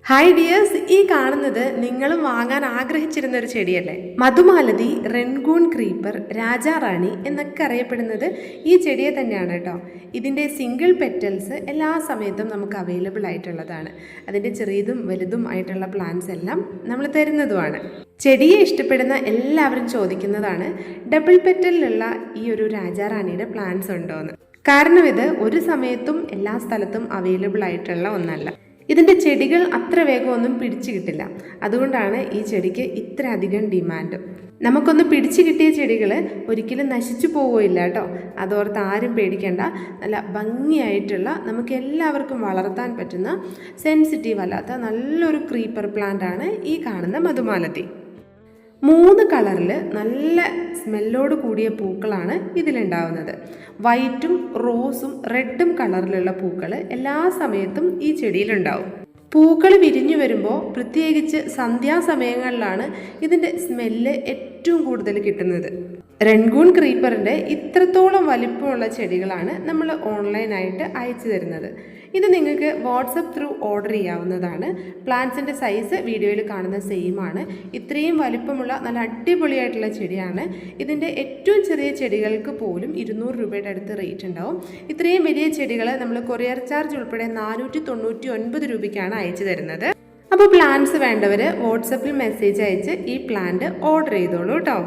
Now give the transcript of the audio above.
Hi dears, ഈ കാണുന്നത് നിങ്ങളും വാങ്ങാൻ ആഗ്രഹിച്ചിരുന്ന ഒരു ചെടിയല്ലേ? മധുമാലതി, റെൻഗൂൺ ക്രീപ്പർ, രാജാറാണി എന്നൊക്കെ അറിയപ്പെടുന്നത് ഈ ചെടിയെ തന്നെയാണ് കേട്ടോ. ഇതിൻ്റെ സിംഗിൾ പെറ്റൽസ് എല്ലാ സമയത്തും നമുക്ക് അവൈലബിൾ ആയിട്ടുള്ളതാണ്. അതിൻ്റെ ചെറിയതും വലുതും ആയിട്ടുള്ള പ്ലാന്റ്സ് എല്ലാം നമ്മൾ തരുന്നതുമാണ്. ചെടിയെ ഇഷ്ടപ്പെടുന്ന എല്ലാവരും ചോദിക്കുന്നതാണ് ഡബിൾ പെറ്റലിലുള്ള ഈ ഒരു രാജാറാണിയുടെ പ്ലാന്റ്സ് ഉണ്ടോ എന്ന്. കാരണം ഇത് ഒരു സമയത്തും എല്ലാ സ്ഥലത്തും അവൈലബിൾ ആയിട്ടുള്ള ഒന്നല്ല. ഇതിൻ്റെ ചെടികൾ അത്ര വേഗമൊന്നും പിടിച്ചു കിട്ടില്ല. അതുകൊണ്ടാണ് ഈ ചെടിക്ക് ഇത്ര അധികം ഡിമാൻഡ്. നമുക്കൊന്ന് പിടിച്ചു കിട്ടിയ ചെടികൾ ഒരിക്കലും നശിച്ചു പോവുകയില്ല കേട്ടോ. അതോർത്ത് ആരും പേടിക്കേണ്ട. നല്ല ഭംഗിയായിട്ടുള്ള നമുക്ക് എല്ലാവർക്കും വളർത്താൻ പറ്റുന്ന സെൻസിറ്റീവ് അല്ലാത്ത നല്ലൊരു ക്രീപ്പർ പ്ലാന്റ് ആണ് ഈ കാണുന്ന മധുമാലതി. 3 കളറിൽ നല്ല സ്മെല്ലോട് കൂടിയ പൂക്കളാണ് ഇതിലുണ്ടാവുന്നത്. വൈറ്റും റോസും റെഡും കളറിലുള്ള പൂക്കൾ എല്ലാ സമയത്തും ഈ ചെടിയിലുണ്ടാവും. പൂക്കൾ വിരിഞ്ഞു വരുമ്പോൾ പ്രത്യേകിച്ച് സന്ധ്യാസമയങ്ങളിലാണ് ഇതിൻ്റെ സ്മെല്ല് ഏറ്റവും കൂടുതൽ കിട്ടുന്നത്. റെൻഗൂൺ ക്രീപ്പറിൻ്റെ ഇത്രത്തോളം വലിപ്പമുള്ള ചെടികളാണ് നമ്മൾ ഓൺലൈനായിട്ട് അയച്ചു തരുന്നത്. ഇത് നിങ്ങൾക്ക് വാട്സപ്പ് ത്രൂ ഓർഡർ ചെയ്യാവുന്നതാണ്. പ്ലാന്റ്സിൻ്റെ സൈസ് വീഡിയോയിൽ കാണുന്ന സെയിം ആണ്. ഇത്രയും വലിപ്പമുള്ള നല്ല അടിപൊളിയായിട്ടുള്ള ചെടിയാണ്. ഇതിൻ്റെ ഏറ്റവും ചെറിയ ചെടികൾക്ക് പോലും 200 രൂപയുടെ അടുത്ത് റേറ്റ് ഉണ്ടാവും. ഇത്രയും വലിയ ചെടികൾ നമ്മൾ കൊറിയർ ചാർജ് ഉൾപ്പെടെ 499 രൂപയ്ക്കാണ് അയച്ചു തരുന്നത്. അപ്പോൾ പ്ലാന്റ്സ് വേണ്ടവർ വാട്സപ്പിൽ മെസ്സേജ് അയച്ച് ഈ പ്ലാന്റ് ഓർഡർ ചെയ്തോളൂ കേട്ടോ.